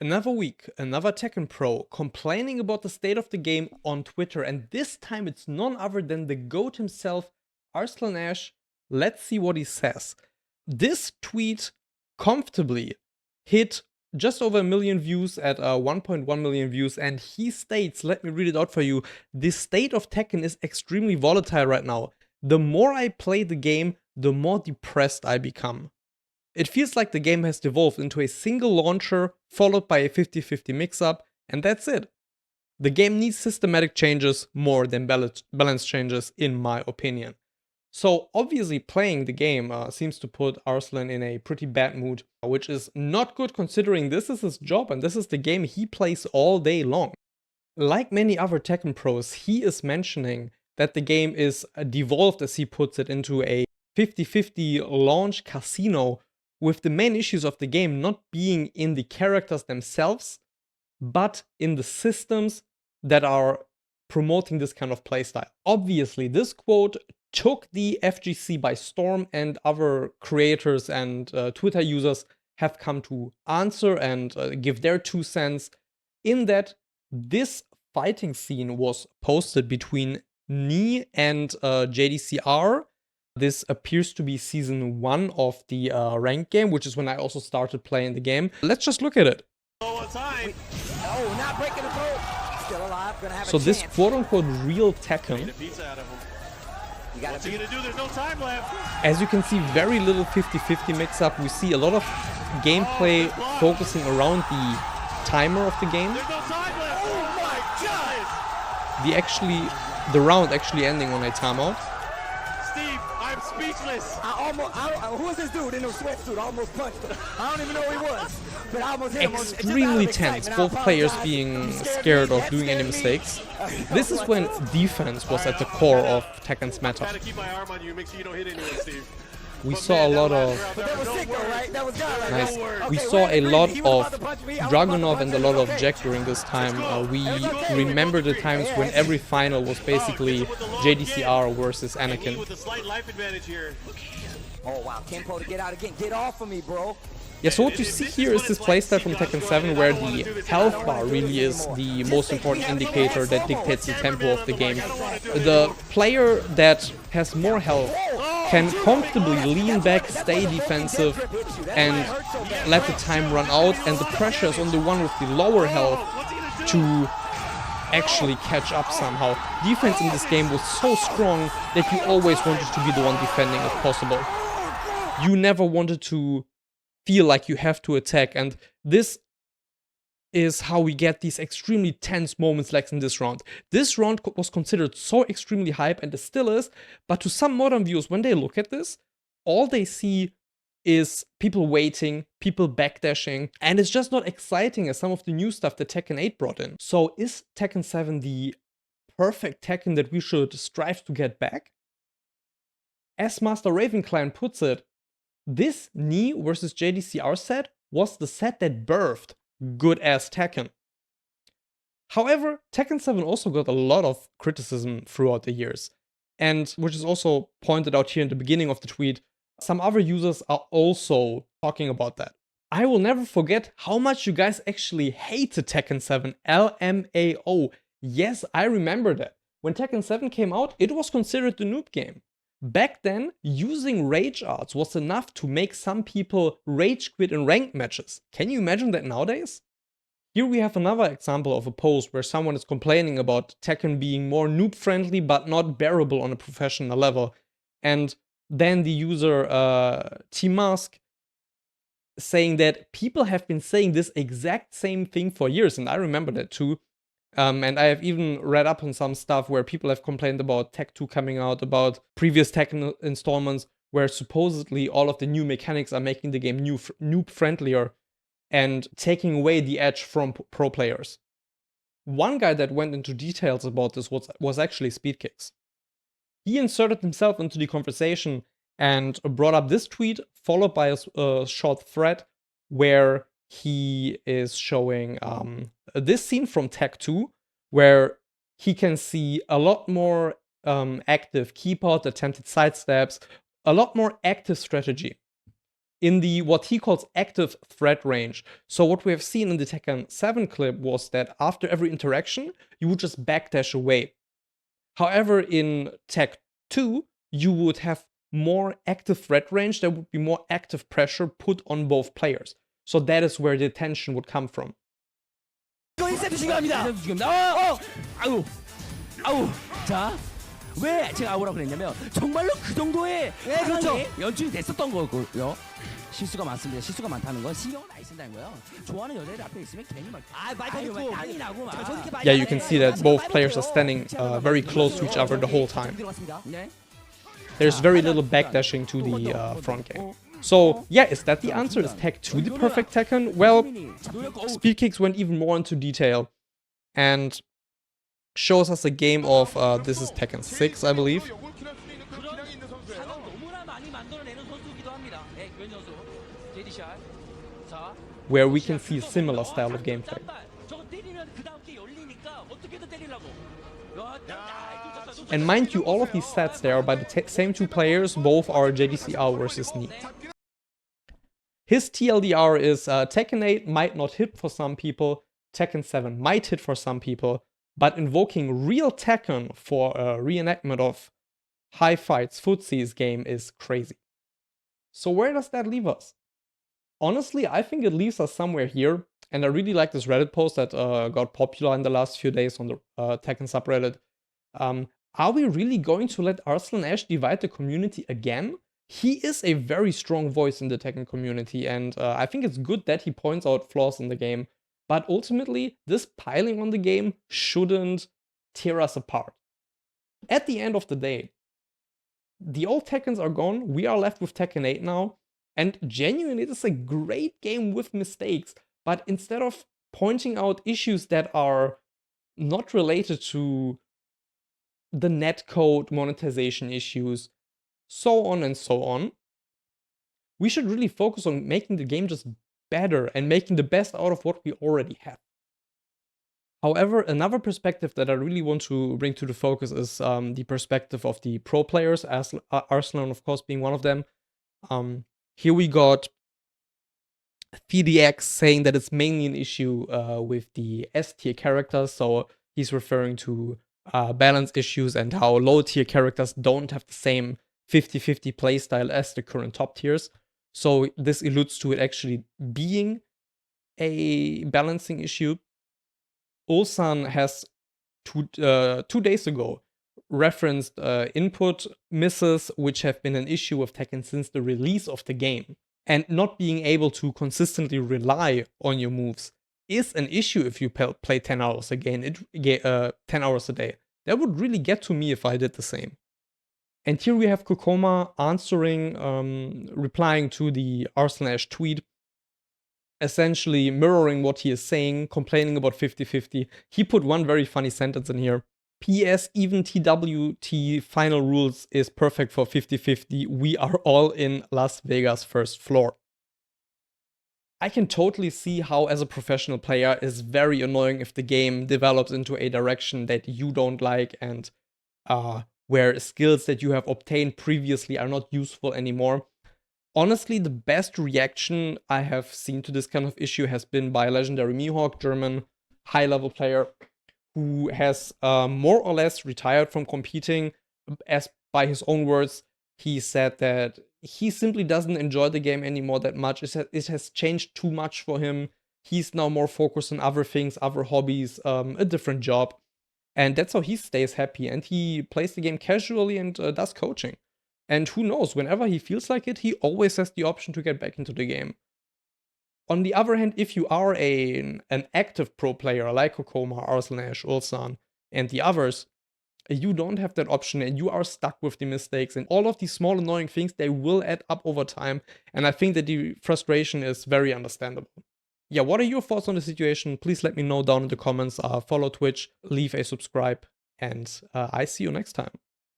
Another week, another Tekken Pro complaining about the state of the game on Twitter, and this time it's none other than the GOAT himself, Arslan Ash. Let's see what he says. This tweet comfortably hit just over 1 million views at 1.1 million views, and he states, let me read it out for you, the state of Tekken is extremely volatile right now. The more I play the game, the more depressed I become. It feels like the game has devolved into a single launcher followed by a 50-50 mix-up, and that's it. The game needs systematic changes more than balance changes, in my opinion. So obviously playing the game seems to put Arslan in a pretty bad mood, which is not good considering this is his job and this is the game he plays all day long. Like many other Tekken pros, he is mentioning that the game is devolved, as he puts it, into a 50-50 launch casino, with the main issues of the game not being in the characters themselves, but in the systems that are promoting this kind of playstyle. Obviously, this quote took the FGC by storm, and other creators and Twitter users have come to answer and give their 2 cents in that this fighting scene was posted between Knee and JDCR. This appears to be season 1 of the ranked game, which is when I also started playing the game. Let's just look at it. So this quote-unquote real Tekken, as you can see, very little 50-50 mix-up. We see a lot of gameplay focusing around the timer of the game. The round actually ending on a timeout. I'm speechless. Who is this dude in the sweatsuit? I almost punched him. I don't even know who he was, but I almost hit him. Extremely tense, both players being scared of doing any mistakes. This is when defense was at the core of Tekken's meta. We saw a lot of we saw a lot of Dragunov and a lot of Jack during this time. We remember the times when every final was basically JDCR versus Anakin. Oh wow, Kenpo to get out again. Get off of me, bro. Yeah, so what you see here is this playstyle from Tekken 7 where the health bar really is the most important indicator that dictates the tempo of the game. The player that has more health can comfortably lean back, stay defensive, and let the time run out, and the pressure is on the one with the lower health to actually catch up somehow. Defense in this game was so strong that you always wanted to be the one defending if possible. You never wanted to feel like you have to attack, and this is how we get these extremely tense moments like in this round. This round was considered so extremely hype, and it still is, but to some modern viewers, when they look at this, all they see is people waiting, people backdashing, and it's just not exciting as some of the new stuff that Tekken 8 brought in. So is Tekken 7 the perfect Tekken that we should strive to get back? As Master Ravenclan puts it, this Knee versus JDCR set was the set that birthed good-ass Tekken. However, Tekken 7 also got a lot of criticism throughout the years, and which is also pointed out here in the beginning of the tweet, some other users are also talking about that. I will never forget how much you guys actually hated Tekken 7, LMAO. Yes, I remember that. When Tekken 7 came out, it was considered the noob game. Back then, using rage arts was enough to make some people rage quit in ranked matches. Can you imagine that nowadays? Here we have another example of a post where someone is complaining about Tekken being more noob friendly but not bearable on a professional level. And then the user T-Mask saying that people have been saying this exact same thing for years, and I remember that too. And I have even read up on some stuff where people have complained about Tech 2 coming out, about previous Tekken installments, where supposedly all of the new mechanics are making the game noob friendlier and taking away the edge from pro players. One guy that went into details about this was actually Speedkicks. He inserted himself into the conversation and brought up this tweet, followed by a short thread where he is showing this scene from Tech 2, where he can see a lot more active keep out, attempted sidesteps, a lot more active strategy. in the what he calls active threat range. So what we have seen in the Tekken 7 clip was that after every interaction, you would just backdash away. However, in Tek 2, you would have more active threat range. There would be more active pressure put on both players. So that is where the tension would come from. 왜 제가 아우라고 그랬냐면 정말로 그 정도의 그렇죠. 연출이 됐었던 거고요. 실수가 많습니다. 실수가 많다는 건 신경을 많이 쓴다는 거예요. 좋아하는 여자들 앞에 있으면 괜히 막 땀이 나고 막. Yeah, you can see that both players are standing very close to each other the whole time. There's very little backdashing to the front game. So, yeah, is that the answer? Is Tek 2 the perfect Tekken? Well, Speedkicks went even more into detail and shows us a game of, this is Tekken 6, I believe, where we can see a similar style of gameplay. And mind you, all of these sets there are by the same two players, both are JDCR versus Knee. His TLDR is Tekken 8 might not hit for some people, Tekken 7 might hit for some people, but invoking real Tekken for a reenactment of High Fight's Footsie's game is crazy. So where does that leave us? Honestly, I think it leaves us somewhere here, and I really like this Reddit post that got popular in the last few days on the Tekken subreddit. Are we really going to let Arslan Ash divide the community again? He is a very strong voice in the Tekken community, and I think it's good that he points out flaws in the game. But ultimately, this piling on the game shouldn't tear us apart. At the end of the day, the old Tekkens are gone, we are left with Tekken 8 now, and genuinely it is a great game with mistakes, but instead of pointing out issues that are not related to the netcode monetization issues, so on and so on, we should really focus on making the game just better and making the best out of what we already have. However, another perspective that I really want to bring to the focus is the perspective of the pro players, Arslan of course being one of them. Here we got TheDX saying that it's mainly an issue with the S-tier characters, so he's referring to balance issues and how low-tier characters don't have the same 50-50 playstyle as the current top tiers. So this alludes to it actually being a balancing issue. Ulsan has 2 days ago referenced input misses, which have been an issue with Tekken since the release of the game. And not being able to consistently rely on your moves is an issue if you play 10 hours a game, 10 hours a day. That would really get to me if I did the same. And here we have Kokoma answering, replying to the Arslan Ash tweet, essentially mirroring what he is saying, complaining about 50-50. He put one very funny sentence in here. PS, even TWT final rules is perfect for 50-50. We are all in Las Vegas first floor. I can totally see how, as a professional player, it's very annoying if the game develops into a direction that you don't like and where skills that you have obtained previously are not useful anymore. Honestly, the best reaction I have seen to this kind of issue has been by Legendary Mihawk, German high-level player, who has more or less retired from competing. As by his own words, he said that he simply doesn't enjoy the game anymore that much. It has changed too much for him. He's now more focused on other things, other hobbies, a different job. And that's how he stays happy. And he plays the game casually and does coaching. And who knows, whenever he feels like it, he always has the option to get back into the game. On the other hand, if you are an active pro player like Kokoma, Arslan Ash, Ulsan, and the others, you don't have that option and you are stuck with the mistakes. And all of these small annoying things, they will add up over time. And I think that the frustration is very understandable. Yeah, what are your thoughts on the situation? Please let me know down in the comments. Follow Twitch, leave a subscribe, and I see you next time.